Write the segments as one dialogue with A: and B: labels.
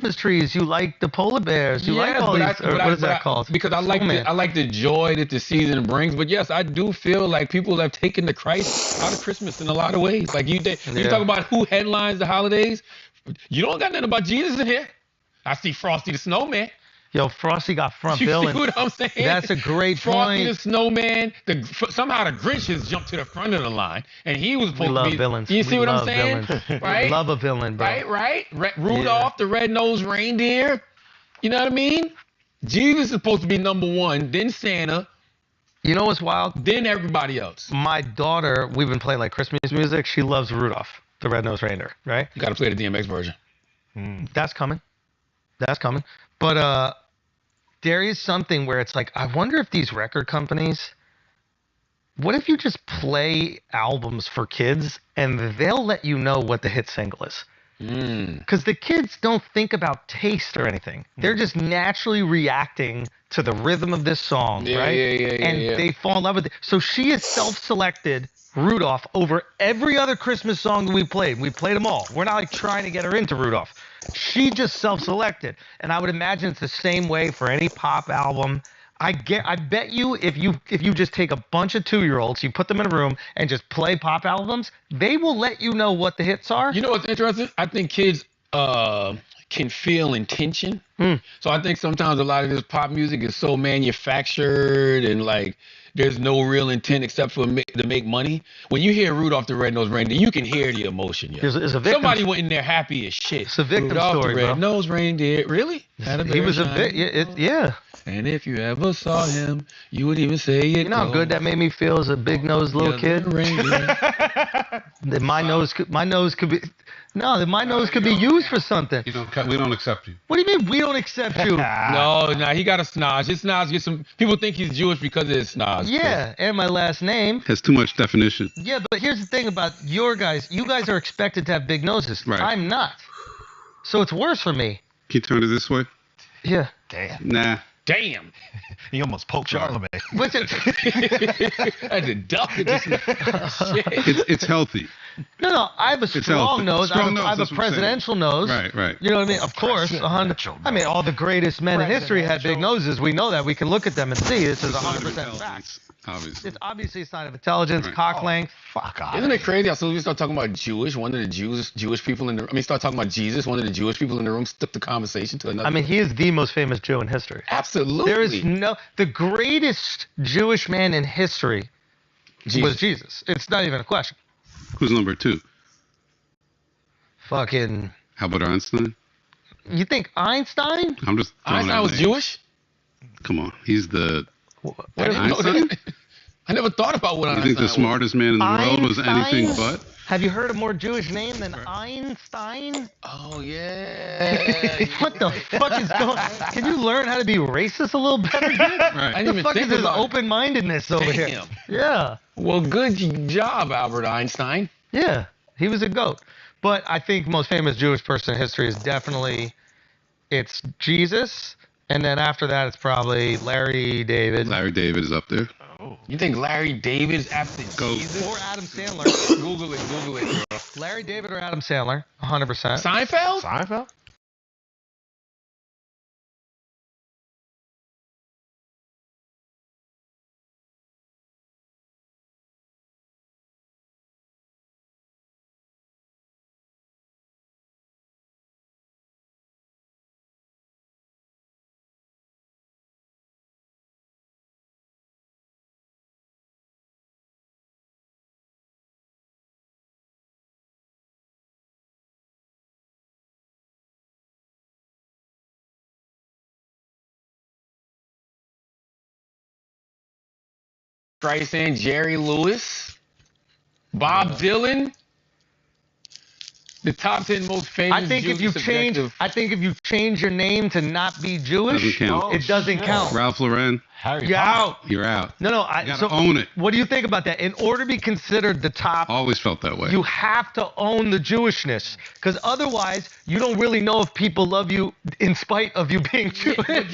A: Christmas trees. You like the polar bears. You like all these. What is that called?
B: Because I like the joy that the season brings. But yes, I do feel like people have taken the Christ out of Christmas in a lot of ways. Like you talk about who headlines the holidays. You don't got nothing about Jesus in here. I see Frosty the Snowman.
A: Yo, Frosty got front
B: You
A: billing.
B: see what I'm saying?
A: That's a great
B: Frosty
A: point.
B: the Snowman. Somehow the Grinch has jumped to the front of the line, and he was supposed to be.
A: Villains.
B: You see what I'm saying?
A: Villains.
B: Right?
A: We love a villain, bro.
B: Right. Rudolph the red-nosed reindeer. You know what I mean? Jesus is supposed to be number one, then Santa.
A: You know what's wild?
B: Then everybody else.
A: My daughter, we've been playing like Christmas music. She loves Rudolph, the red-nosed reindeer, right?
B: You got to play the DMX version.
A: That's coming. But there is something where it's like, I wonder if these record companies, what if you just play albums for kids and they'll let you know what the hit single is? Because the kids don't think about taste or anything. They're just naturally reacting to the rhythm of this song, right? And they fall in love with it. So she has self-selected Rudolph over every other Christmas song that we played. We played them all. We're not like trying to get her into Rudolph. She just self-selected. And I would imagine it's the same way for any pop album. I bet you if you just take a bunch of 2-year-olds, you put them in a room and just play pop albums, they will let you know what the hits are.
B: You know what's interesting? I think kids can feel intention. So I think sometimes a lot of this pop music is so manufactured and like there's no real intent except for to make money. When you hear Rudolph the Red-Nosed Reindeer, you can hear the emotion. Yo.
A: It's a victim.
B: Somebody went in there happy as shit.
A: It's a victim
B: Rudolph
A: story,
B: the
A: bro.
B: Red-Nosed Reindeer. Really?
A: He was a bit, yeah.
B: And if you ever saw him, you would even say it.
A: You know how good that made me feel as a big-nosed little kid? That my nose could be used for something.
C: We don't accept you.
A: What do you mean we don't accept you?
B: No, he got a snaz. His snaz gets some. People think he's Jewish because of his snaz.
A: Yeah, and my last name.
C: Has too much definition.
A: Yeah, but here's the thing about your guys. You guys are expected to have big noses.
C: Right.
A: I'm not. So it's worse for me.
C: Can you turn it this way?
A: Yeah.
D: Damn.
C: Nah.
B: Damn.
D: He almost poked Charlemagne.
A: What's it?
B: I had to duck it. Shit.
C: It's healthy.
A: No. I have a strong nose. I have a presidential nose.
C: Right.
A: You know what I mean? Of course. 100. I mean, all the greatest men in history had big noses. We know that. We can look at them and see this is 100% fact.
C: Obviously.
A: It's obviously a sign of intelligence, cock length.
D: Fuck off.
B: Isn't it crazy? As soon as we start talking about Jewish, one of the Jewish people in the start talking about Jesus, one of the Jewish people in the room took the conversation to another.
A: I mean, he is the most famous Jew in history.
B: Absolutely.
A: There is the greatest Jewish man in history was Jesus. It's not even a question.
C: Who's number 2?
A: Fucking.
C: How about Einstein?
A: You think Einstein?
C: I'm just.
B: Einstein was Jewish?
C: Come on, he's the.
B: Einstein? I never thought about what Einstein was.
C: You think the smartest man in the world was anything but?
A: Have you heard a more Jewish name than Einstein?
B: Oh, yeah.
A: What the fuck is going on? Can you learn how to be racist a little better, dude?
C: Right.
B: I didn't even
A: What the fuck
B: think
A: is this
B: about
A: open-mindedness over here? Yeah.
B: Well, good job, Albert Einstein.
A: Yeah, he was a goat. But I think most famous Jewish person in history is definitely, it's Jesus, and then after that it's probably Larry David.
C: Larry David is up there.
B: You think Larry David is after Jesus?
A: Or Adam Sandler.
B: Google it, bro.
A: Larry David or Adam Sandler, 100%.
B: Seinfeld?
D: Seinfeld?
B: Streisand, Jerry Lewis, Bob Dylan. The top 10 most famous.
A: I think if you change your name to not be Jewish,
C: Doesn't count.
A: it doesn't count.
C: Ralph Lauren,
D: Harry
A: You're
D: Potter.
A: out.
C: you're out.
A: No,
C: You gotta own it.
A: What do you think about that? In order to be considered the top,
C: Always felt that way.
A: you have to own the Jewishness, because otherwise you don't really know if people love you in spite of you being Jewish.
B: But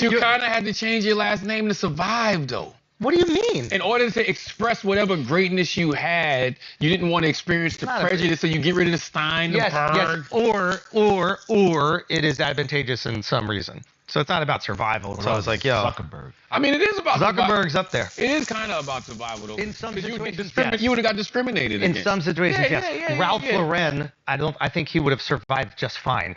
B: you kind of had to change your last name to survive, though.
A: What do you mean?
B: In order to express whatever greatness you had, you didn't want to experience the
A: Not a-
B: prejudice, so you get rid of the Stein, the
A: Yes,
B: Berg.
A: or it is advantageous in some reason. So it's not about survival. So I was like, yo,
D: Zuckerberg.
B: I mean, it is about
A: Zuckerberg's up there.
B: It is kind of about survival, though.
A: In some
B: 'Cause
A: situations,
B: you would have got discriminated
A: In
B: against.
A: some situations,
B: Yeah,
A: yes.
B: yeah, yeah,
A: Ralph
B: yeah.
A: Lauren, I think he would have survived just fine.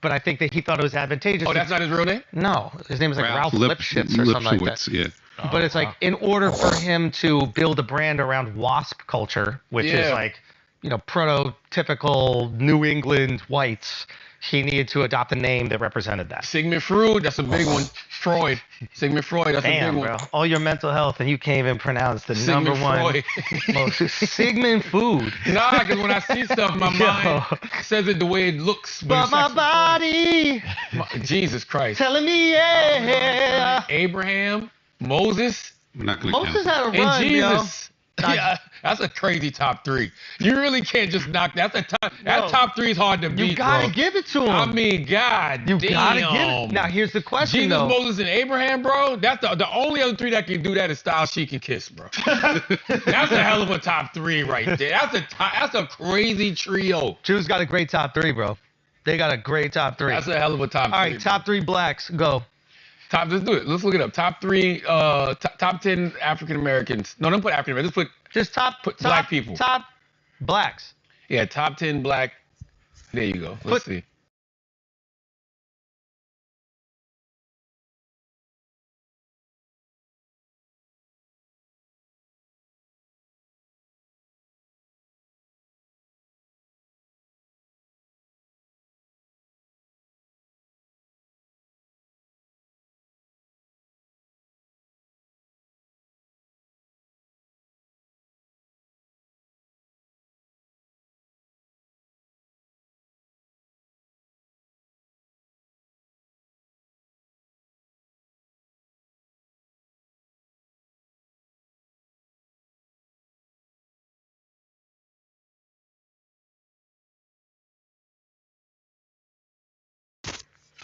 A: But I think that he thought it was advantageous.
B: Oh, that's not his real name?
A: No, his name is like Ralph Lipschitz or something like that.
C: Lipschitz, yeah.
A: But it's like in order for him to build a brand around WASP culture, which is
B: Yeah.
A: like, prototypical New England whites, he needed to adopt a name that represented that.
B: Sigmund Freud, that's a big one. Freud. Sigmund Freud, that's a
A: Damn,
B: big
A: bro.
B: one.
A: All your mental health and you can't even pronounce the
B: Sigmund
A: number one
B: Freud.
A: most Sigmund food.
B: Nah, because when I see stuff, my
A: Yo.
B: mind says it the way it looks.
A: But
B: it's
A: my
B: actually
A: body
B: Freud. Jesus Christ.
A: telling me yeah.
B: Abraham, Moses,
C: We're not going to
A: Moses
C: count.
A: had a
B: and
A: run, yo.
B: Jesus. Yeah, that's a crazy top three. You really can't just knock that. That top three is hard to beat.
A: You gotta
B: bro.
A: give it to him.
B: I mean, God
A: you
B: damn.
A: gotta give it. Now here's the question
B: Jesus,
A: though.
B: Moses, and Abraham, bro. That's the only other three that can do that is Style, Chic, and Kiss, bro. That's a hell of a top three right there. That's a crazy trio.
A: Jews got a great top three, bro. They got a great top three.
B: That's a hell of a top
A: All
B: three.
A: right, top three blacks, go.
B: Let's do it. Let's look it up. Top three, top 10 African Americans. No, don't put African Americans. Just put
A: Just top
B: black people.
A: Top blacks.
B: Yeah, top 10 black. There you go. Let's see.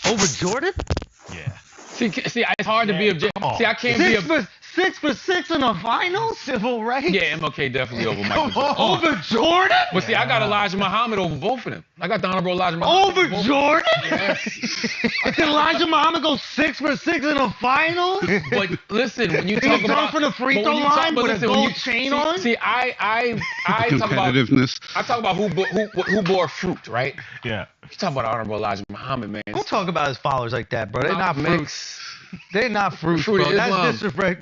A: Over Jordan?
D: Yeah.
B: See, it's hard to be objective.
D: come on.
B: See, I can't be
A: Six for six in the finals? Civil rights?
B: Yeah, MLK definitely over Michael Jordan.
A: Over Jordan?
B: But see, I got Elijah Muhammad over both of them. I got the Honorable Elijah Muhammad.
A: Over
B: both-
A: Jordan?
B: Yes.
A: Did Elijah Muhammad go 6 for 6 in the finals?
B: But listen, when you
A: He
B: talk
A: dunk
B: about
A: from the free
B: but
A: throw
B: when you talk-
A: line
B: but
A: with a
B: listen, when
A: gold
B: you-
A: chain
B: see-
A: on?
B: See, I talk about
C: Competitiveness.
B: who bore fruit, right?
D: Yeah.
B: You talk about Honorable Elijah Muhammad, man.
A: Don't talk about his followers like that, bro. They're not fruits.
B: Mix.
A: They're not fruits,
B: Fruit of
A: bro.
B: Islam.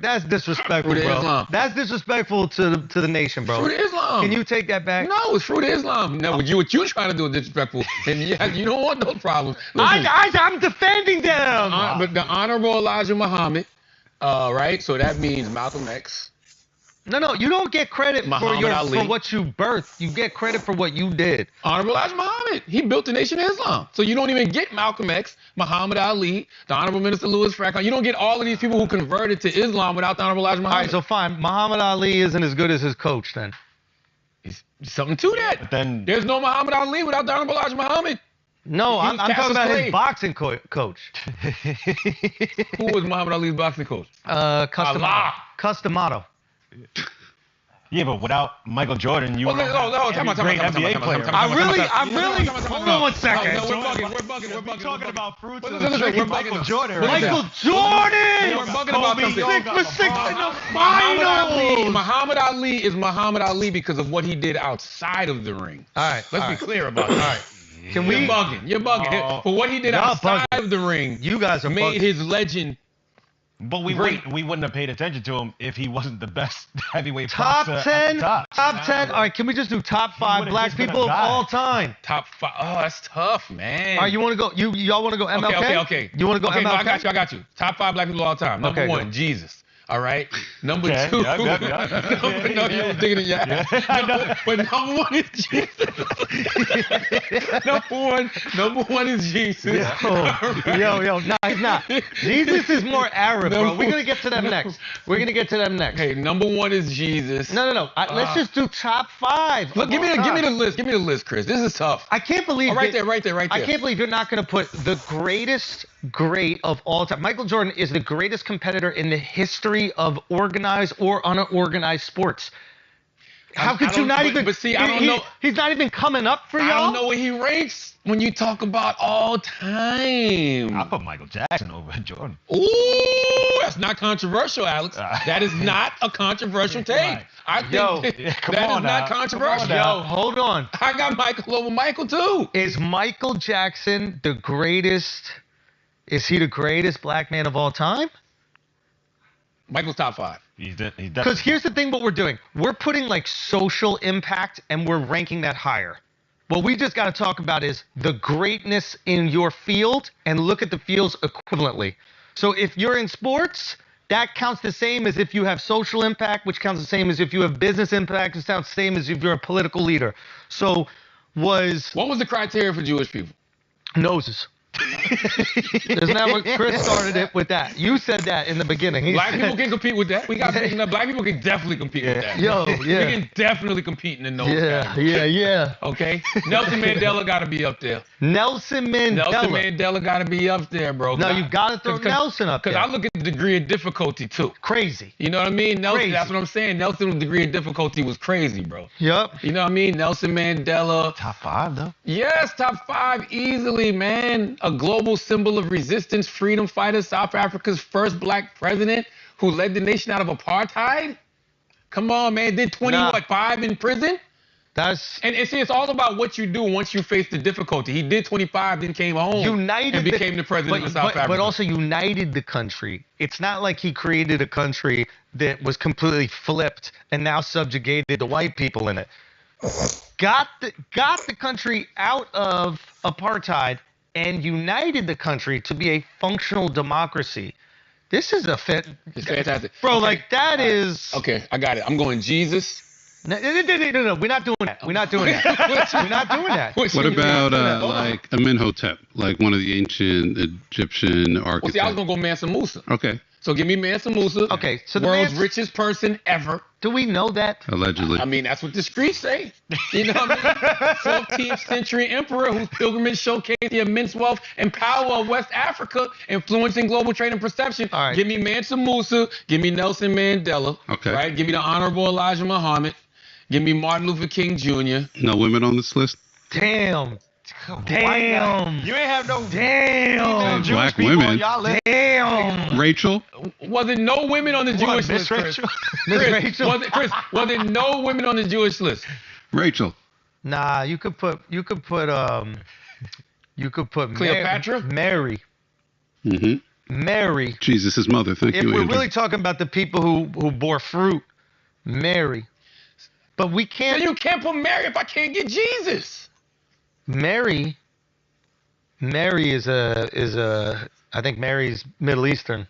A: That's disrespectful,
B: Fruit of
A: bro.
B: Islam.
A: That's disrespectful to the nation, bro.
B: Fruit of Islam.
A: Can you take that back?
B: No, it's fruit of Islam. No, what you trying to do is disrespectful, and yeah, you don't want those problems. Listen,
A: I'm defending them.
B: but the Honorable Elijah Muhammad, right? So that means Malcolm X.
A: No, you don't get credit
B: Muhammad Ali.
A: for what you birthed. You get credit for what you did.
B: Honorable Elijah Muhammad. He built the Nation of Islam. So you don't even get Malcolm X, Muhammad Ali, the Honorable Minister Louis Farrakhan. You don't get all of these people who converted to Islam without the Honorable Elijah
A: All right,
B: Muhammad.
A: so fine. Muhammad Ali isn't as good as his coach then.
B: It's something to that.
D: But then
B: There's no Muhammad Ali without the Honorable Elijah Muhammad.
A: No,
B: He
A: I'm
B: was
A: talking
B: Cassius
A: about
B: Clay.
A: his boxing coach.
B: Who was Muhammad Ali's boxing coach? Allah.
A: Customato.
D: yeah, but without Michael Jordan, you
B: Oh, no,
D: every great NBA player.
A: Hold on one second.
B: No, we're bugging.
D: We're talking about fruits
B: Listen,
D: of
B: listen,
D: drinking
B: we're bugging
D: Michael
B: now.
D: Jordan.
B: We're
D: right
A: Michael
D: now.
A: Jordan!
B: We're bugging about
D: Kobe,
B: something.
A: 6 for 6 in the
B: Muhammad
A: finals.
B: Ali is Muhammad Ali because of what he did outside of the ring.
A: All right,
B: Let's
A: all
B: be
A: right.
B: clear about that.
A: All right. Can we?
B: You're bugging.
D: No.
B: For what he did
A: Y'all
B: outside
A: bugging.
B: of the ring,
A: You guys are
B: made
A: bugging.
B: his legend.
D: But we
B: Great.
D: wouldn't have paid attention to him if he wasn't the best heavyweight
A: Top
D: boxer
A: 10.
D: at the
A: Top 10. All right, can we just do top 5
D: would've
A: black
D: just been a
A: people of
D: guy.
A: all time?
B: Top 5. Oh, that's tough, man.
A: All right, you want to go? Y'all want to go MLK?
B: Okay.
A: You want to go
B: okay,
A: MLK?
B: no, I got you. Top 5 black people of all time. Number
A: Okay,
B: 1,
A: go.
B: Jesus. All right. Number
D: Okay,
B: 2.
D: yeah.
B: No, you was digging it, yeah. But number 1 is Jesus. number one is Jesus.
A: Yo, no, he's not. Jesus is more Arab, bro. We're gonna get to them next.
B: Okay, number 1 is Jesus.
A: No. Let's just do top 5.
B: Look,
A: of
B: give me
A: all
B: the
A: time.
B: list. Give me the list, Chris. This is tough.
A: I can't believe
B: Oh, right
A: that-
B: there.
A: I can't believe you're not going to put the greatest great of all time. Michael Jordan is the greatest competitor in the history history of organized or unorganized sports. How could you not even?
B: But see, I don't know.
A: He's not even coming up for y'all.
B: I don't know where he ranks when you talk about all time.
D: I put Michael Jackson over Jordan.
B: Ooh, that's not controversial, Alex. That is not a controversial take.
D: Right.
B: I think that is not controversial.
A: Yo, hold on.
B: I got Michael over Michael too.
A: Is Michael Jackson the greatest? Is he the greatest black man of all time?
B: Michael's top 5.
D: He's
A: Because
D: definitely.
A: here's the thing, what we're doing. We're putting like social impact and we're ranking that higher. What we just got to talk about is the greatness in your field and look at the fields equivalently. So if you're in sports, that counts the same as if you have social impact, which counts the same as if you have business impact, which counts the same as if you're a political leader. So
B: What was the criteria for Jewish people?
A: noses. Isn't that what Chris started it with that? You said that in the beginning. He
B: Black
A: said-
B: people can compete with that. We got black people can definitely compete with that.
A: Yo, yeah.
B: We can definitely compete in the nose
A: Yeah,
B: category.
A: yeah.
B: Okay? Nelson Mandela got to be up there.
A: Nelson Mandela.
B: Nelson Mandela got to be up there, bro.
A: No, you got to throw Nelson up there.
B: Because I look at the degree of difficulty, too.
A: Crazy.
B: You know what I mean? Nelson,
A: Crazy.
B: that's what I'm saying. Nelson's degree of difficulty was crazy, bro.
A: Yup.
B: You know what I mean? Nelson Mandela.
D: Top 5 though.
B: Yes, top 5 easily, man. A global symbol of resistance, freedom fighter, South Africa's first black president who led the nation out of apartheid. Come on, man. Did 5 in prison?
A: That's
B: And see, it's all about what you do once you face the difficulty. He did 25, then came home
A: united
B: and became the president of South Africa.
A: But also united the country. It's not like he created a country that was completely flipped and now subjugated the white people in it. Got the country out of apartheid and united the country to be a functional democracy. This is a fit.
B: It's fantastic.
A: Bro,
B: Okay.
A: like that is.
B: Okay, I got it. I'm going Jesus.
A: No, we're not doing that. We're not doing that. We're not doing that.
B: Which
C: What
B: one you
C: about
B: got?
C: like Amenhotep, like one of the ancient Egyptian
B: Well, see, I was
C: architects?
B: going to go Mansa Musa.
C: Okay,
B: So give me Mansa Musa.
A: Okay, so the
B: world's
A: Mans-
B: richest person ever.
A: Do we know that?
C: allegedly.
B: I mean, that's what the streets say. You know what I mean? 14th century emperor whose pilgrimage showcased the immense wealth and power of West Africa, influencing global trade and perception.
A: All right.
B: Give me Mansa Musa. Give me Nelson Mandela.
C: Okay.
B: Right? Give me the Honorable Elijah Muhammad. Give me Martin Luther King Jr.
C: No women on this list.
A: Damn.
D: Damn.
A: Damn.
D: You ain't have no
A: Damn.
D: Jewish
C: Black
D: people
C: women.
D: on y'all list.
A: Damn.
C: Rachel.
B: Was it no women on the Jewish
D: Miss
B: list, Chris?
D: Rachel?
A: Miss
B: Chris,
A: Rachel.
B: was it no women on the Jewish list?
C: Rachel.
A: Nah, you could put
B: Cleopatra?
A: Mary.
C: hmm
A: Mary.
C: Jesus' mother. Thank
A: If
C: you,
A: we're
C: Andrew.
A: really talking about the people who bore fruit, Mary. But we
B: So
A: can't.
B: you can't put Mary if I can't get Jesus.
A: Mary is a. I think Mary's Middle Eastern.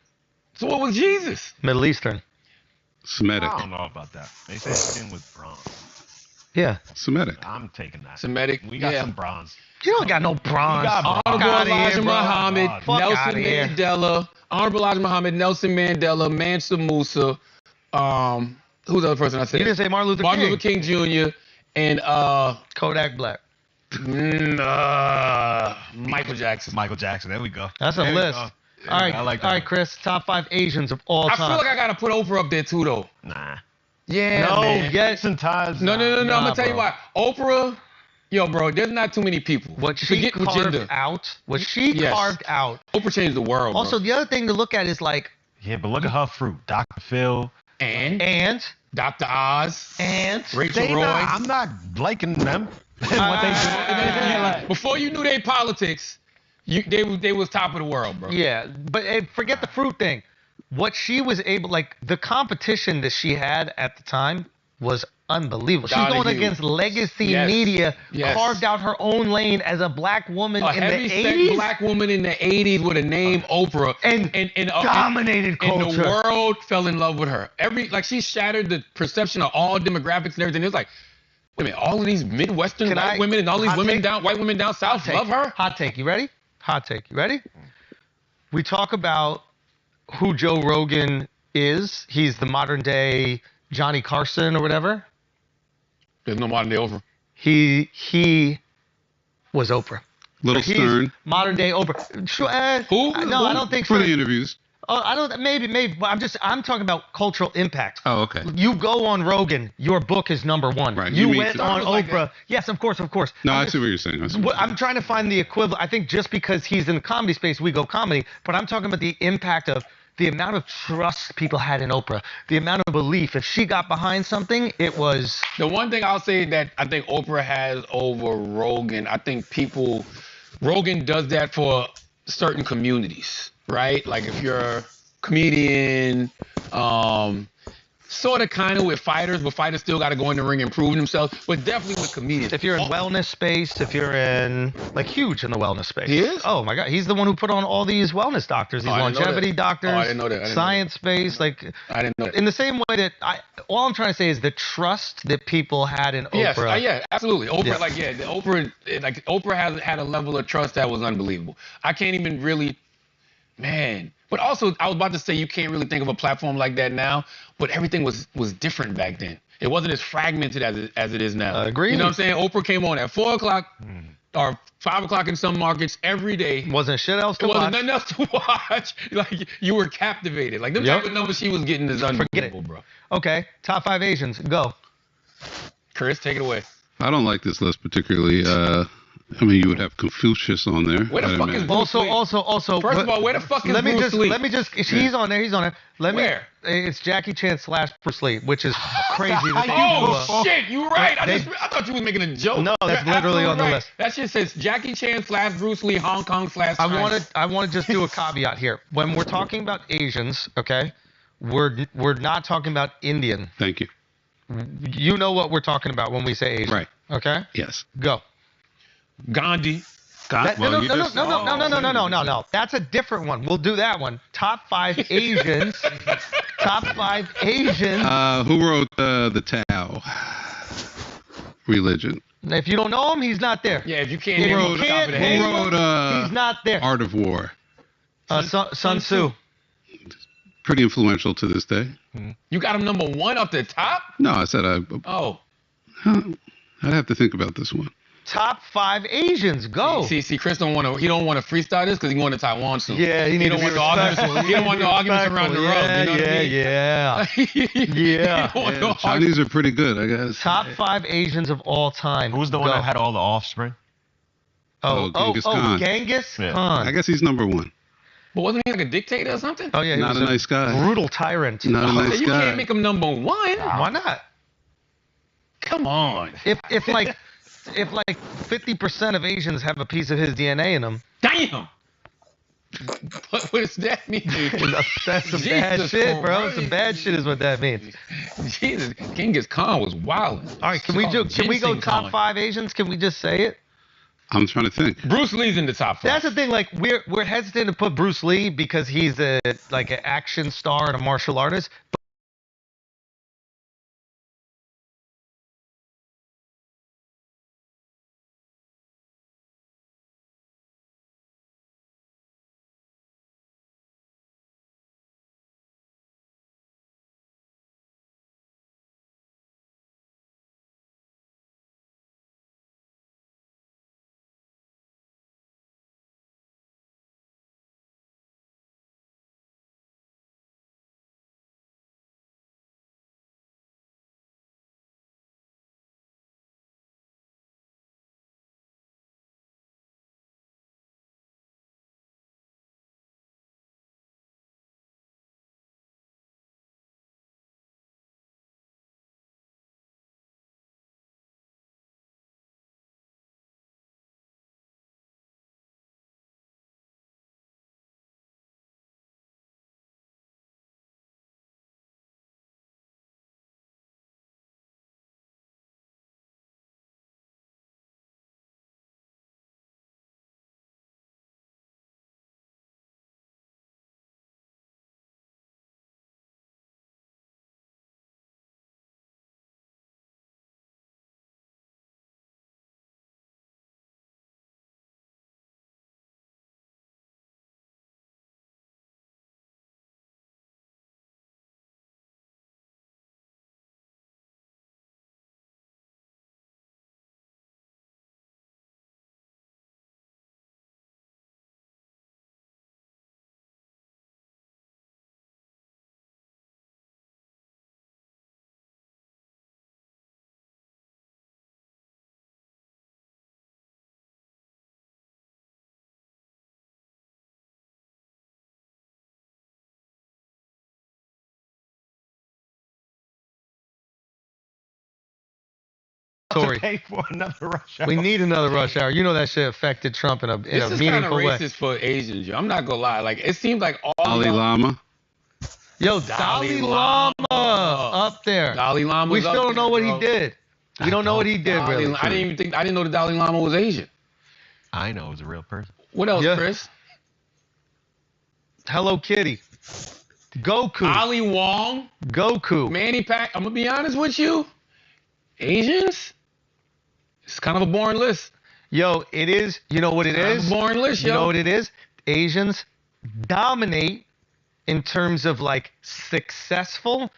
B: So what was Jesus?
A: Middle Eastern.
C: Semitic.
D: I don't know about that. They said skin was bronze.
A: Yeah.
C: Semitic.
D: I'm taking that.
B: Semitic.
D: We got
B: yeah.
D: some bronze.
A: You don't got no bronze.
D: You got bronze.
B: Honorable
A: Fuck outta here,
B: Elijah
A: bro.
B: Muhammad,
D: Fuck
A: outta
B: Nelson
A: here.
B: Mandela, Honorable Elijah Muhammad, Nelson Mandela, Mansa Musa, who's the other person I said?
A: You didn't say Martin Luther
B: Martin
A: King.
B: Luther King Jr. and
A: Kodak Black.
B: Michael Jackson.
D: Michael Jackson. There we go.
A: That's a
D: There we
A: list.
D: go.
A: All right,
D: I like that
A: all right,
D: one.
A: Chris. Top 5 Asians of all
B: I
A: time.
B: feel like I gotta put Oprah up there too, though.
D: Nah.
B: Yeah,
A: no,
B: man.
A: yes.
D: Sometimes.
B: No. I'm
A: Nah,
B: gonna tell you
A: bro.
B: why. Oprah, yo, bro, there's not too many people.
A: What she
B: Forget
A: carved
B: gender.
A: out. What she
B: Yes.
A: carved out.
B: Oprah changed the world.
A: Also,
B: bro.
A: the other thing to look at is like
D: Yeah, but look at her fruit. Dr. Phil.
B: and Dr. Oz, Rachel Roy.
D: I'm not liking them. what they do.
B: Before you knew their politics, they was top of the world, bro.
A: yeah, but forget the fruit thing. What she was able, like the competition that she had at the time was unbelievable. She's
B: Donahue.
A: going against legacy
B: Yes.
A: media,
B: Yes.
A: carved out her own lane as a black woman
B: A
A: in the
B: heavy-set
A: 80s.
B: black woman in the 80s with a name Oprah
A: And dominated
B: and
A: culture.
B: the world fell in love with her. She shattered the perception of all demographics and everything. It was like, wait a minute, all of these Midwestern
A: Can
B: white
A: I-
B: women and all these
A: hot
B: women
A: take?
B: white women down south love her.
A: Hot take. You ready? Hot take. You ready? We talk about who Joe Rogan is. He's the modern day Johnny Carson or whatever.
B: There's no modern day Oprah.
A: He was Oprah.
C: Little
A: He's
C: stern
A: modern day Oprah. Sure,
B: Who?
A: No, I don't think so.
C: for the interviews.
A: Oh, I don't. Maybe. But I'm talking about cultural impact.
C: Oh, okay.
A: You go on Rogan, your book is number one.
C: Right,
A: You
C: you mean
A: went
C: to-
A: on
B: Like
A: Oprah.
B: that.
A: Yes, of course.
C: No, I
A: I'm
C: see what you're saying. I see what
A: Well,
C: you're
A: I'm trying to find the equivalent. I think just because he's in the comedy space, we go comedy. But I'm talking about the impact of the amount of trust people had in Oprah, the amount of belief. If she got behind something, it was.
B: The one thing I'll say that I think Oprah has over Rogan, I think Rogan does that for certain communities, right? Like if you're a comedian, sort of kind of with fighters, but fighters still got to go in the ring and prove themselves. But definitely with comedians.
A: If you're in wellness space, if you're in like huge in the wellness space.
B: He is?
A: Oh my God, he's the one who put on all these wellness doctors, these
B: I didn't know
A: longevity
B: that.
A: doctors,
B: Oh, I didn't know that. I didn't know
A: science space, like
B: I didn't know that.
A: in the same way that all I'm trying to say is the trust that people had in
B: Yes,
A: Oprah.
B: yeah, absolutely. Oprah,
A: Yeah.
B: Oprah has had a level of trust that was unbelievable. I can't even really, man. But also, I was about to say you can't really think of a platform like that now. But everything was different back then. It wasn't as fragmented as it is now.
A: Agreed.
B: You know what I'm saying? Oprah came on at 4:00 or 5:00 in some markets every day.
A: Wasn't shit else to
B: It wasn't
A: watch.
B: nothing else to watch. Like you were captivated. Like them
A: Yep.
B: type of numbers she was getting is unbelievable, bro.
A: Okay, top 5 Asians, go.
B: Chris, take it away.
C: I don't like this list particularly. I mean, you would have Confucius on there.
B: Where the
C: I'd
B: fuck is
C: imagine.
B: Bruce Lee?
A: Also.
B: First of all, where the fuck is
A: let me
B: Bruce
A: just
B: Lee?
A: let me just. He's on there. He's on there.
B: Where?
A: It's Jackie Chan / Bruce Lee, which is crazy. that they
B: Oh
A: do a-
B: shit, you right. I
A: They-
B: thought you was making a joke.
A: No, that's
B: You're
A: literally
B: absolutely
A: on the
B: right.
A: list.
B: That shit says Jackie Chan / Bruce Lee, Hong Kong / China.
A: I want to just do a caveat here. When we're talking about Asians, okay, we're not talking about Indian.
C: Thank you.
A: You know what we're talking about when we say Asian,
C: Right.
A: Okay,
C: Yes.
A: go.
B: Gandhi.
A: No. That's a different one. We'll do that one. Top 5 Asians. Top 5 Asians.
C: Who wrote the Tao religion?
A: If you don't know him, he's not there.
B: Yeah, if you can't
A: If
B: name
A: you
B: him off the top
A: can't
B: of the
A: name
B: head.
C: Who wrote
A: He's not there.
C: Art of War?
A: Sun Tzu.
C: Pretty influential to this day.
B: You got him number 1 up the top?
C: No, I said
B: Oh.
C: I'd have to think about this one.
A: Top 5 Asians. Go.
B: See, Chris don't want to freestyle this because he going to Taiwan soon.
A: Yeah,
B: he don't want the arguments. He don't want the arguments around the rug. You know what I mean?
A: Yeah.
B: He don't want
C: Yeah,
B: no
C: the Chinese are pretty good, I guess.
A: Top 5 Asians of all time.
D: Who's the one
A: Go.
D: that had all the offspring?
C: Genghis Khan.
A: Genghis
D: Yeah.
A: Khan.
C: I guess he's number 1.
B: But wasn't he like a dictator or something?
A: Oh yeah, he
C: Not
A: was
C: a nice guy.
A: brutal tyrant.
C: Not a nice
B: you
C: guy.
B: can't make him number 1.
A: Why not?
B: Come on.
A: If like 50% of Asians have a piece of his DNA in them,
B: Damn. What does that mean?
A: that's some bad
B: Jesus
A: shit, bro.
B: Christ.
A: Some bad shit is what that means.
B: Jesus, Genghis Khan was wild.
A: All right, can we go
B: Ginseng
A: top
B: Khan.
A: 5 Asians? Can we just say it?
C: I'm trying to think.
B: Bruce Lee's in the top 5.
A: That's the thing. Like we're hesitant to put Bruce Lee because he's an action star and a martial artist. Tory.
D: pay for another rush hour.
A: We need another rush hour. You know that shit affected Trump in a
B: This is kind of
A: meaningful way.
B: racist for Asians, yo. I'm not gonna lie. Like, it seems like all
C: Ali
B: y'all-
C: Lama.
A: Yo, Dalai Lama up there.
B: Dalai Lama.
A: We still don't know what he did. We don't know what he did,
B: Dalai,
A: really.
B: I didn't know the Dalai Lama was Asian.
D: I know it was a real person.
B: What else,
A: Yeah.
B: Chris?
A: Hello Kitty. Goku.
B: Ali Wong,
A: Goku.
B: Manny Pac. I'm gonna be honest with you. Asians. It's kind of a boring list.
A: Yo, it is. You know what it
B: Kind of
A: is?
B: a boring list,
A: You
B: yo.
A: know what it is? Asians dominate in terms of like successful.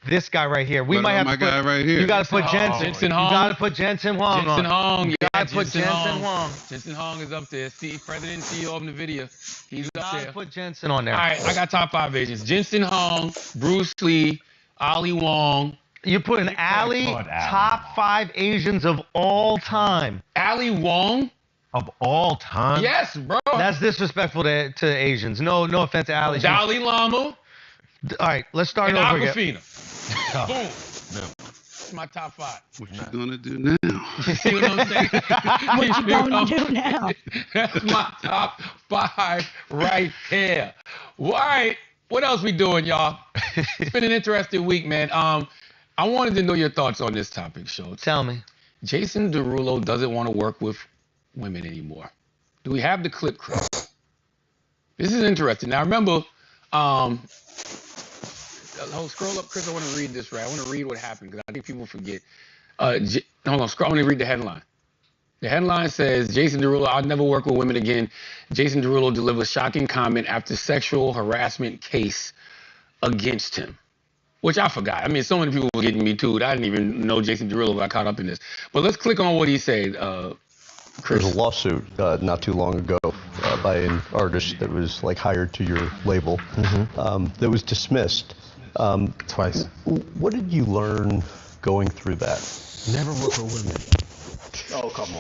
A: This guy right here. We
C: What
A: might
C: about
A: have to
C: my
A: put,
C: guy right here?
A: You got to put
B: Jensen
A: Jensen.
B: Jensen
A: You
B: Hong.
A: got to put Jensen Huang
B: Jensen
A: on.
B: Hong.
A: You got to put Jensen Huang.
B: Jensen Hong is up there. See, President and CEO of NVIDIA. He's up
A: Got to
B: there.
A: put Jensen on there.
B: All right, I got top 5 Asians. Jensen Hong, Bruce Lee, Ali Wong.
A: You put an Ali,
D: put Ali.
A: top 5 Asians of all time.
B: Ali Wong?
D: Of all time?
B: Yes, bro.
A: That's disrespectful to Asians. No offense to Ali.
B: Dalai Lama
A: All right, let's start
B: and
A: over again.
B: Aquafina. Boom.
D: No.
B: That's my top 5.
C: What you gonna do now?
B: See what I'm saying?
E: What you gonna do now?
B: That's my top 5 right there. Well, all right, what else we doing, y'all? It's been an interesting week, man. I wanted to know your thoughts on this topic, Schultz.
A: Tell me.
B: Jason Derulo doesn't want to work with women anymore. Do we have the clip, Chris? This is interesting. Now, remember, scroll up, Chris. I want to read this right. I want to read what happened because I think people forget. Hold on, scroll. I want to read the headline. The headline says, Jason Derulo, I'll never work with women again. Jason Derulo delivers shocking comment after sexual harassment case against him. Which I forgot. I mean, so many people were getting me too. I didn't even know Jason Derulo got caught up in this. But let's click on what he said, Chris.
F: There's a lawsuit not too long ago by an artist that was like hired to your label that was dismissed.
G: Twice.
F: What did you learn going through that?
G: Never work with women.
F: Oh, come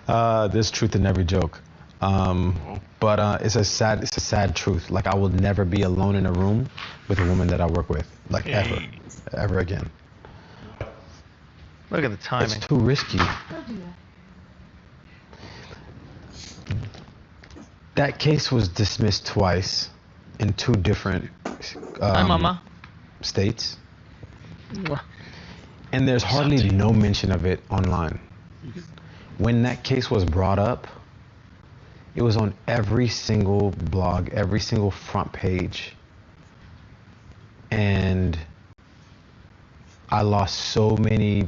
F: on.
G: There's truth in every joke. But it's a sad truth. Like, I will never be alone in a room with a woman that I work with, like ever again.
A: Look at the timing.
G: It's too risky. That case was dismissed twice in 2 different
A: Hi, Mama.
G: states, and there's hardly no mention of it online. When that case was brought up, it was on every single blog, every single front page. And I lost so many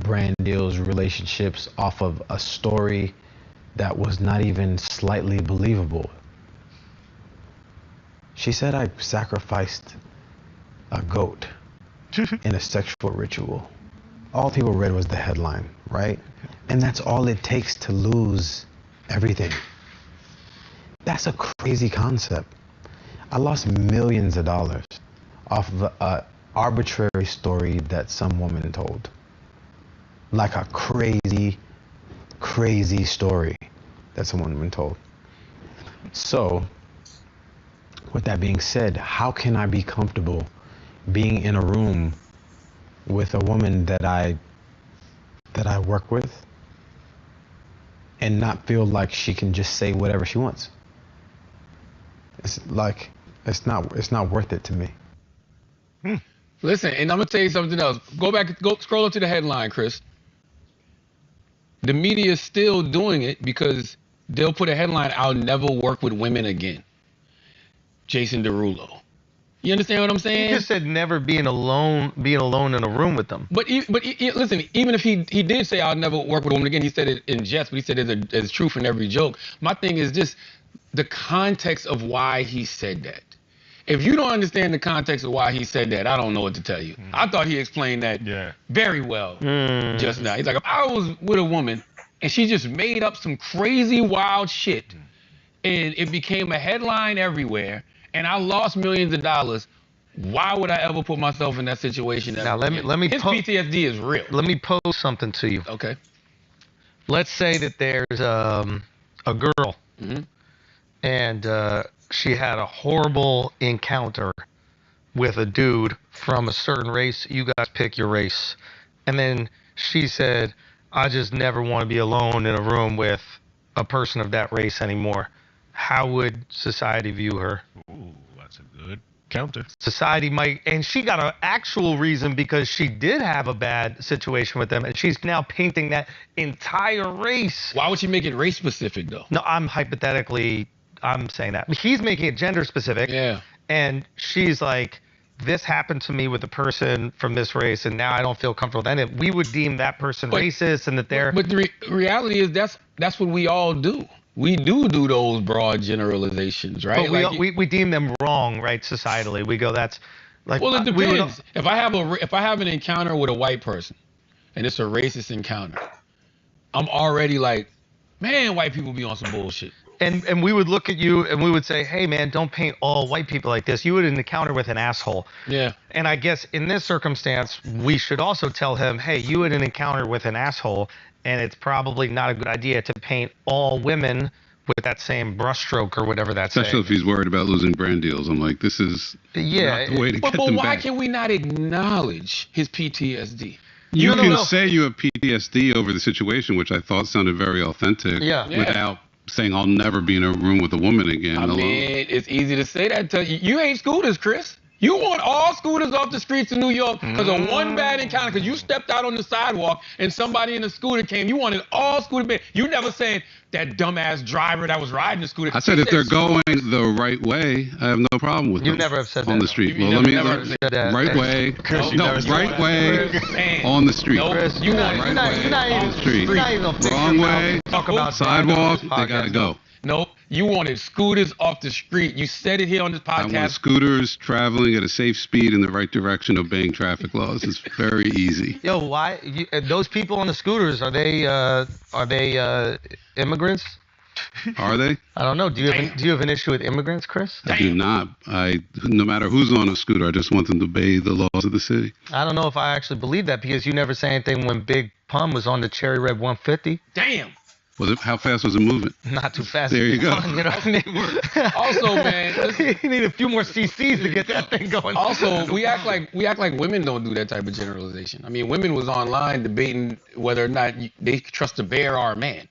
G: brand deals, relationships off of a story that was not even slightly believable. She said I sacrificed a goat in a sexual ritual. All people read was the headline, right? And that's all it takes to lose everything. That's a crazy concept. I lost millions of dollars off of an arbitrary story that some woman told. Like a crazy, crazy story that some woman told. So, with that being said, how can I be comfortable being in a room with a woman that I work with and not feel like she can just say whatever she wants? It's like, it's not worth it to me.
B: Listen, and I'm gonna tell you something else. Go scroll up to the headline, Chris. The media is still doing it because they'll put a headline, I'll never work with women again. Jason Derulo. You understand what I'm saying?
A: He just said never being alone in a room with them.
B: But listen, even if he did say I'll never work with a woman again, he said it in jest, but he said there's truth in every joke. My thing is just the context of why he said that. If you don't understand the context of why he said that, I don't know what to tell you. I thought he explained that very well just now. He's like, if I was with a woman and she just made up some crazy wild shit and it became a headline everywhere and I lost millions of dollars, why would I ever put myself in that situation?
A: Now let me
B: His PTSD is real.
A: Let me pose something to you.
B: Okay.
A: Let's say that there's a girl and she had a horrible encounter with a dude from a certain race. You guys pick your race. And then she said, I just never want to be alone in a room with a person of that race anymore. How would society view her?
D: Ooh, that's a good counter.
A: Society might, and she got an actual reason because she did have a bad situation with them, and she's now painting that entire race.
B: Why would she make it race specific though?
A: No, I'm saying that. He's making it gender specific.
B: Yeah.
A: And she's like, this happened to me with a person from this race, and now I don't feel comfortable. Then we would deem that person racist, and that they're.
B: But the reality is that's what we all do. We do those broad generalizations, right?
A: But we deem them wrong, right? Societally, we go, that's like.
B: Well, it depends. If I have an encounter with a white person, and it's a racist encounter, I'm already like, man, white people be on some bullshit.
A: And we would look at you and we would say, hey man, don't paint all white people like this. You would encounter with an asshole.
B: Yeah.
A: And I guess in this circumstance, we should also tell him, hey, you had an encounter with an asshole, and it's probably not a good idea to paint all women with that same brushstroke or whatever that's.
C: Especially if he's worried about losing brand deals. I'm like, this is not the way to get them
B: why
C: back.
B: can we not acknowledge his PTSD?
C: You can say you have PTSD over the situation, which I thought sounded very authentic.
A: Yeah.
C: Without saying I'll never be in a room with a woman again.
B: I mean, it's easy to say that. You ain't scooters, Chris. You want all scooters off the streets of New York because of one bad encounter, because you stepped out on the sidewalk and somebody in a scooter came. You wanted all scooter banned. You never said that dumbass driver that was riding the scooter.
C: I said if they're going the right way, I have no problem with them.
A: You never have said
C: on
A: that.
C: the street.
B: You
C: Well,
B: never said
A: that.
C: Right way.
D: Chris,
C: No, right way on the street.
B: Nope.
A: Chris,
B: You
A: you're
B: want
A: not
B: right
A: not
B: way
A: even
B: on the street.
A: You're not even gonna fix
C: Wrong
A: your mouth
C: way.
A: and talk about
C: Sidewalk,
A: driving on
C: they
A: this
C: gotta
A: podcast.
C: go.
B: Nope. You wanted scooters off the street. You said it here on this
C: I want
B: podcast.
C: scooters traveling at a safe speed in the right direction, obeying traffic laws. It's very easy.
A: Yo, why those people on the scooters, are they immigrants?
C: Are they?
A: I don't know. Do you have an issue with immigrants, Chris?
C: I do not. No matter who's on a scooter, I just want them to obey the laws of the city.
A: I don't know if I actually believe that, because you never say anything when Big Pun was on the Cherry Red 150.
B: Damn.
C: How fast was it moving?
A: Not too fast.
C: There you go.
A: You know what I mean?
B: Also, man, listen,
A: you need a few more CCs to get that thing going.
B: also we act like women don't do that type of generalization. I mean, women was online debating whether or not they trust a bear or a man.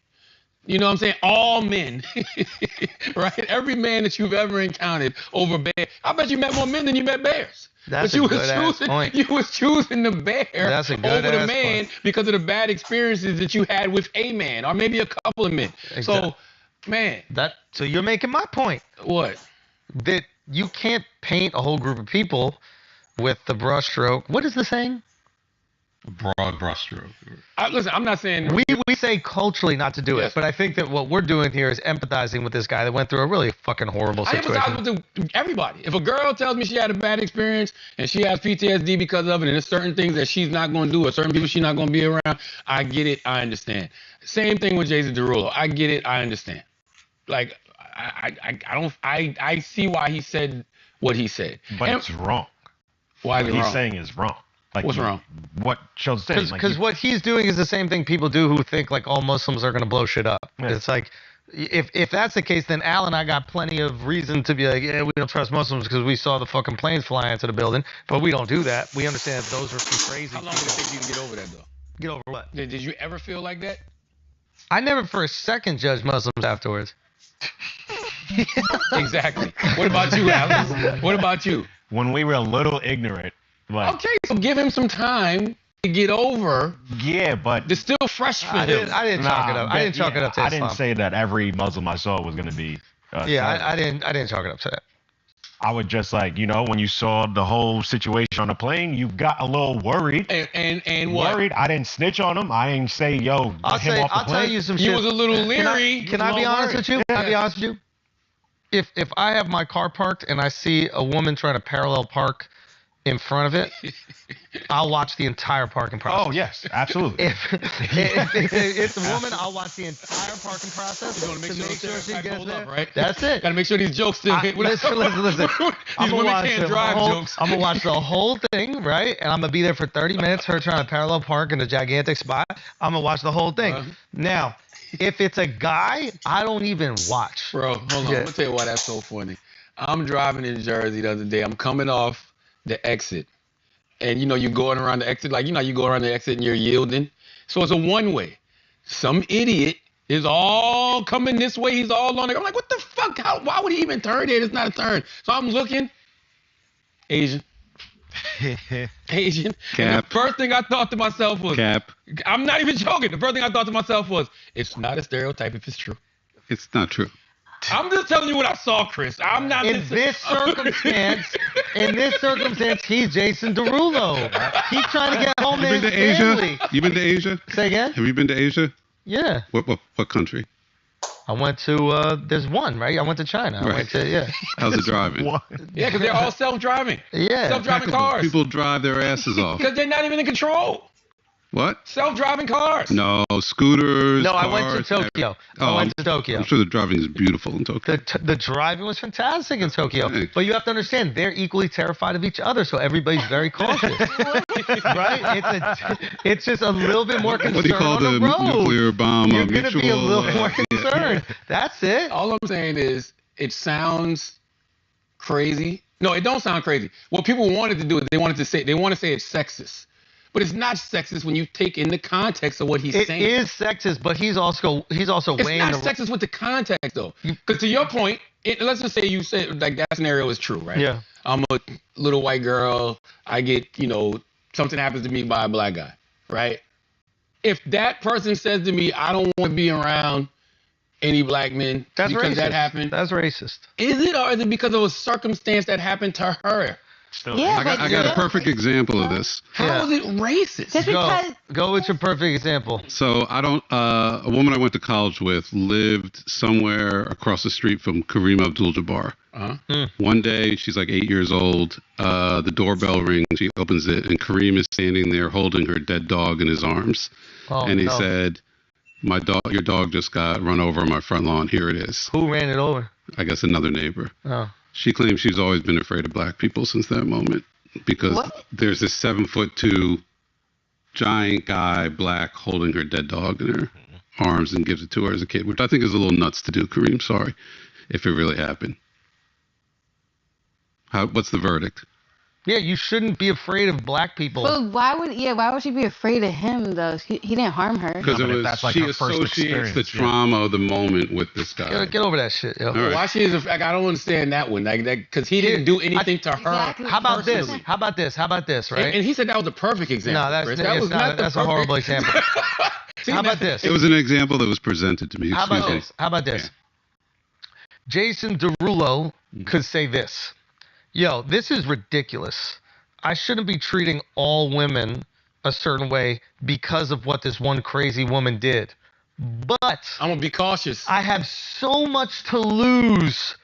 B: You know what I'm saying? All men, right? Every man that you've ever encountered over bear. I bet you met more men than you met bears.
A: That's
B: But you
A: a good ass point.
B: You was choosing the bear
A: That's a good
B: over the
A: ass
B: man
A: point.
B: because of the bad experiences that you had with a man or maybe a couple of men.
A: Exactly.
B: So, man,
A: So you're making my point
B: what?
A: that you can't paint a whole group of people with the brushstroke. What is the saying?
D: Broad brushstroke.
B: Listen, I'm not saying
A: We say culturally not to do
B: Yes.
A: it, but I think that what we're doing here is empathizing with this guy that went through a really fucking horrible
B: I
A: situation.
B: empathize with everybody. If a girl tells me she had a bad experience and she has PTSD because of it, and there's certain things that she's not going to do or certain people she's not going to be around, I get it. I understand. Same thing with Jason Derulo. I get it. I understand. Like, I see why he said what he said.
D: But
B: And
D: it's wrong.
B: why is
D: What
B: it
D: he's
B: wrong?
D: saying is wrong. Like,
B: What's wrong?
D: What Schultz said.
A: Because what he's doing is the same thing people do who think like all Muslims are going to blow shit up.
D: Yeah.
A: It's like, if that's the case, then Al and I got plenty of reason to be like, yeah, we don't trust Muslims because we saw the fucking planes fly into the building. But we don't do that. We understand that those are some crazy
B: How long did it
A: people.
B: take you to get over that, though?
A: Get over what?
B: Did you ever feel like that?
A: I never for a second judged Muslims afterwards.
B: Exactly. What about you, Alex? What about you?
D: when we were a little ignorant, like,
B: Okay, so give him some time to get over.
D: yeah, but
B: It's still fresh for
A: I
B: him.
A: didn't chalk it up. I didn't chalk it up to
D: I
A: Islam.
D: didn't say that every Muslim I saw was gonna be.
A: Yeah,
D: terrorist.
A: I didn't chalk it up to that.
D: I would just like, when you saw the whole situation on the plane, you got a little worried.
B: And what?
D: Worried. I didn't snitch on him. I ain't say, yo, get him off the
A: I'll tell
D: plane.
A: you some
B: You
A: shit.
B: was a little leery.
A: Can I be honest with you? Can I be honest with you? If I have my car parked and I see a woman trying to parallel park in front of it, I'll watch the entire parking process.
D: Oh yes, absolutely.
A: If it's a woman, I'll watch the entire parking process
B: You wanna make
A: to
B: sure
A: make sure
B: those
A: she
B: stereotypes
A: gets
B: hold
A: there.
B: up, right?
A: That's it.
B: Gotta make sure these jokes still hit.
A: Listen.
B: These
A: I'm
B: women
A: watch
B: can't
A: the
B: drive
A: whole,
B: jokes.
A: I'm gonna watch the whole thing, right? And I'm gonna be there for 30 minutes. Her trying to parallel park in a gigantic spot. I'm gonna watch the whole thing.
B: Uh-huh.
A: Now, if it's a guy, I don't even watch.
B: Bro, hold on.
A: Yeah.
B: I'm gonna tell you why that's so funny. I'm driving in Jersey the other day. I'm coming off the exit. And you going around the exit, like you go around the exit and you're yielding, So it's a one-way. Some idiot is all coming this way. He's all on it. I'm like, what the fuck? Why would he even turn there? It's not a turn. So I'm looking. Asian. Asian.
C: Cap.
B: And the first thing I thought to myself was,
C: Cap.
B: I'm not even joking. The first thing I thought to myself was, it's not a stereotype if it's true.
C: It's not true.
B: I'm just telling you what I saw, Chris. I'm not.
A: In this circumstance, he's Jason Derulo. He's trying to get home to
C: You
A: his
C: been to Asia?
A: family.
C: You been to Asia?
A: Say again?
C: Have you been to Asia?
A: Yeah.
C: What country?
A: I went to, there's one, right? I went to China. I
C: Right.
A: went to, yeah.
C: How's it driving?
D: What?
B: Yeah, because they're all self-driving.
A: Yeah.
B: Self-driving cars.
C: People drive their asses off.
B: Because they're not even in control.
C: What?
B: Self-driving cars.
C: No, scooters.
A: No, I
C: cars,
A: went to Tokyo.
C: Oh,
A: I went to Tokyo.
C: I'm sure the driving is beautiful in Tokyo.
A: The driving was fantastic in Tokyo.
C: Right.
A: But you have to understand, they're equally terrified of each other, so everybody's very cautious. Right? It's just a little bit more concerned
C: What do you call
A: on
C: the
A: the road.
C: nuclear bomb?
A: You're going to be a
C: mutual,
A: little more concerned. That's it.
B: All I'm saying is, it sounds crazy. No, it don't sound crazy. What people wanted to do is they want to say it's sexist. But it's not sexist when you take in the context of what he's
A: It
B: saying.
A: is sexist, but he's also
B: It's
A: weighing
B: not
A: the
B: sexist with the context, though. Because to your point, let's just say you said, like, that scenario is true, right?
A: Yeah.
B: I'm a little white girl. I get, something happens to me by a black guy, right? If that person says to me, I don't want to be around any black men
A: That's
B: because
A: racist.
B: that happened,
A: That's racist.
B: is it, or is it because of a circumstance that happened to her?
D: Still,
E: Yeah,
C: I got a perfect example of this.
B: How is it racist?
E: Just because
A: Go with your perfect example.
C: So a woman I went to college with lived somewhere across the street from Kareem Abdul-Jabbar.
B: Uh-huh.
C: One day, she's like 8 years old. The doorbell rings. She opens it, and Kareem is standing there holding her dead dog in his arms.
A: Oh,
C: And he
A: no.
C: said, your dog just got run over on my front lawn. Here it is.
A: Who ran it over?
C: I guess another neighbor.
A: Oh.
C: She claims she's always been afraid of black people since that moment because
E: What?
C: there's this 7'2" giant guy, black, holding her dead dog in her arms and gives it to her as a kid, which I think is a little nuts to do. Kareem, sorry, if it really happened. What's the verdict?
A: Yeah, you shouldn't be afraid of black people.
E: But why would she be afraid of him though? He didn't harm her.
C: Because
D: No, but if that's like
C: she
D: her first
C: associates the
D: experience, yeah.
C: trauma of the moment with this guy.
A: Get over that shit, yo.
C: All right.
B: Why she is I don't understand that one. Like that, because he didn't do anything to her.
E: Exactly.
A: How about this?
B: personally.
A: How about this? How about this, right?
B: And he said that was a perfect example.
A: No, that's
B: Chris.
A: it's
B: That was
A: not.
B: the
A: That's a
B: perfect-
A: horrible example.
B: See,
A: How about
B: that-
A: this?
C: It was an example that was presented to me.
A: How about
C: Excuse me.
A: this? How about this? Jason Derulo could say this. Yo, this is ridiculous. I shouldn't be treating all women a certain way because of what this one crazy woman did. But
B: I'm gonna be cautious.
A: I have so much to lose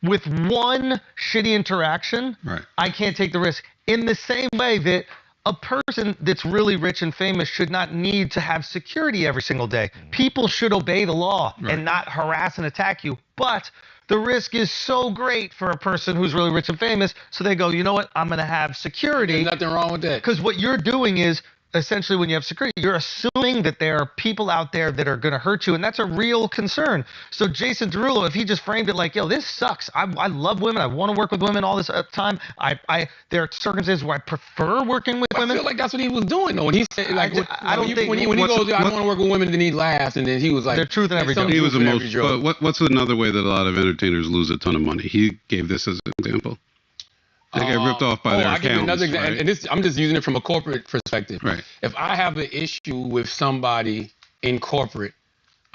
A: with one shitty interaction.
C: Right.
A: I can't take the risk. In the same way that a person that's really rich and famous should not need to have security every single day. People should obey the law
C: Right.
A: and not harass and attack you. But the risk is so great for a person who's really rich and famous, so they go, you know what? I'm going to have security.
B: There's nothing wrong with that.
A: Because what you're doing is, essentially, when you have security, you're assuming that there are people out there that are going to hurt you, and that's a real concern. So Jason Derulo, if he just framed it like, yo, this sucks. I love women. I want to work with women all this time. There are circumstances where I prefer working with
B: I
A: women.
B: feel like that's what he was doing though. When he said like,
A: I don't think-
B: when he goes, I don't want to work with women, then he laughs, and then he was like,
A: There's truth in every
B: some
A: joke.
C: He was
B: truth in every
C: emotional.
B: joke.
C: But what's another way that a lot of entertainers lose a ton of money? He gave this as an example. They get ripped off by their
B: I give you
C: accountants,
B: another example,
C: right?
B: and this I'm just using it from a corporate perspective.
C: Right.
B: If I have an issue with somebody in corporate,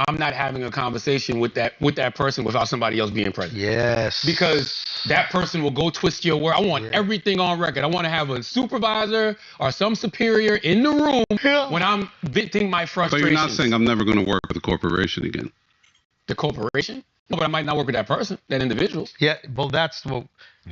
B: I'm not having a conversation with that person without somebody else being present.
A: Yes.
B: Because that person will go twist your word. I want everything on record. I want to have a supervisor or some superior in the room when I'm venting my
C: But
B: frustrations.
C: you're not saying I'm never going to work with a corporation again.
B: the corporation? No, but I might not work with that person, that individual.
A: Yeah, well, that's what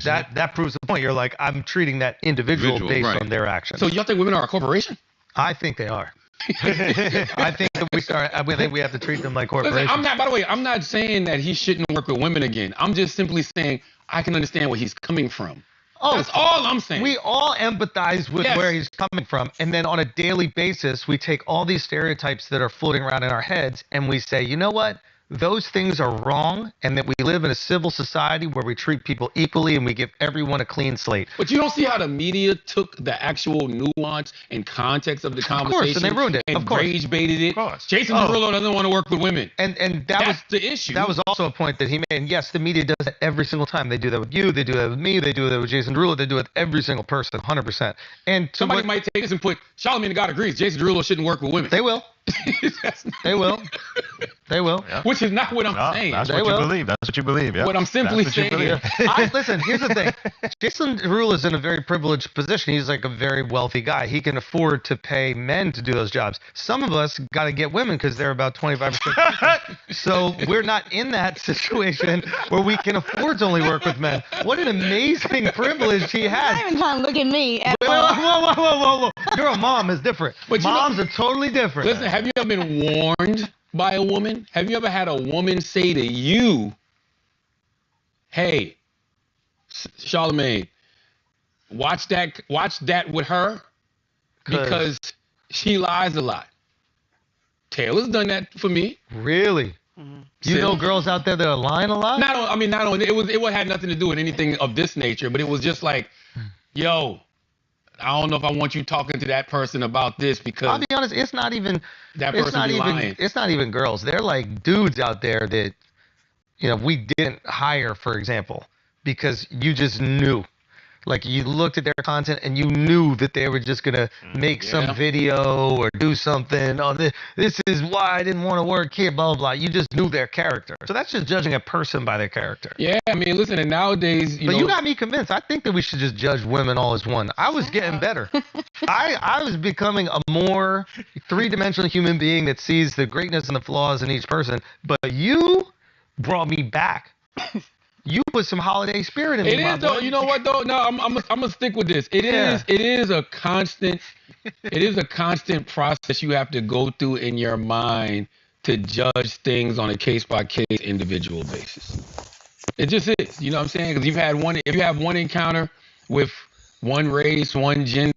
A: that proves the point. You're like, I'm treating that individual based
C: right.
A: on their actions.
B: So y'all think women are a corporation?
A: I think they are. I think that I think we have to treat them like
B: Listen,
A: corporations.
B: by the way, I'm not saying that he shouldn't work with women again. I'm just simply saying I can understand where he's coming from.
A: Oh,
B: That's all I'm saying.
A: we all empathize with
B: Yes.
A: where he's coming from, and then on a daily basis, we take all these stereotypes that are floating around in our heads, and we say, you know what? those things are wrong, and that we live in a civil society where we treat people equally and we give everyone a clean slate.
B: But you don't see how the media took the actual nuance and context of the conversation
A: and they ruined it.
B: and
A: Of course.
B: rage baited it.
D: Of course.
B: Jason Derulo doesn't want to work with women.
A: And
B: That's the issue.
A: That was also a point that he made. And yes, the media does that every single time. They do that with you. They do that with me. They do that with Jason Derulo. They do it with every single person, 100%. And
B: Somebody might take this and put Charlamagne the God agrees. Jason Derulo shouldn't work with women.
A: They will. They will. They will.
D: Yeah.
B: Which is not what I'm saying.
D: That's
A: They
D: what you
A: will.
D: believe. That's what you believe. Yeah.
B: What I'm simply
D: That's what you
B: saying.
D: believe.
A: Listen, here's the thing. Jason Derulo is in a very privileged position. He's like a very wealthy guy. He can afford to pay men to do those jobs. Some of us got to get women because they're about 25%. So we're not in that situation where we can afford to only work with men. What an amazing privilege he
E: You're
A: has.
E: not even trying to look at me at
A: Whoa,
E: all.
A: whoa. You're a mom. It's different.
B: But you know-
A: Moms are totally different.
B: Listen, have you ever been warned by a woman? Have you ever had a woman say to you, hey, Charlamagne, watch that with her because she lies a lot. Taylor's done that for me.
A: Really? You know girls out there that are lying a lot?
B: Not on it had nothing to do with anything of this nature, but it was just like, yo, I don't know if I want you talking to that person about this because
A: I'll be honest, it's not even
B: that
A: it's
B: person
A: not
B: be
A: even
B: lying.
A: it's not even girls. They're like dudes out there that we didn't hire, for example, because you just knew. Like you looked at their content and you knew that they were just gonna make some video or do something. Oh, this is why I didn't want to work here, blah, blah, blah. You just knew their character. So that's just judging a person by their character.
B: Yeah, I mean, listen, and nowadays,
A: But you got me convinced. I think that we should just judge women all as one. I was getting better. I was becoming a more three-dimensional human being that sees the greatness and the flaws in each person. But you brought me back. You put some holiday spirit in me.
B: It is though. You know what though? No, I'm gonna stick with this. It is a constant process you have to go through in your mind to judge things on a case by case individual basis. It just is. You know what I'm saying? Because if you have one encounter with one race, one gender,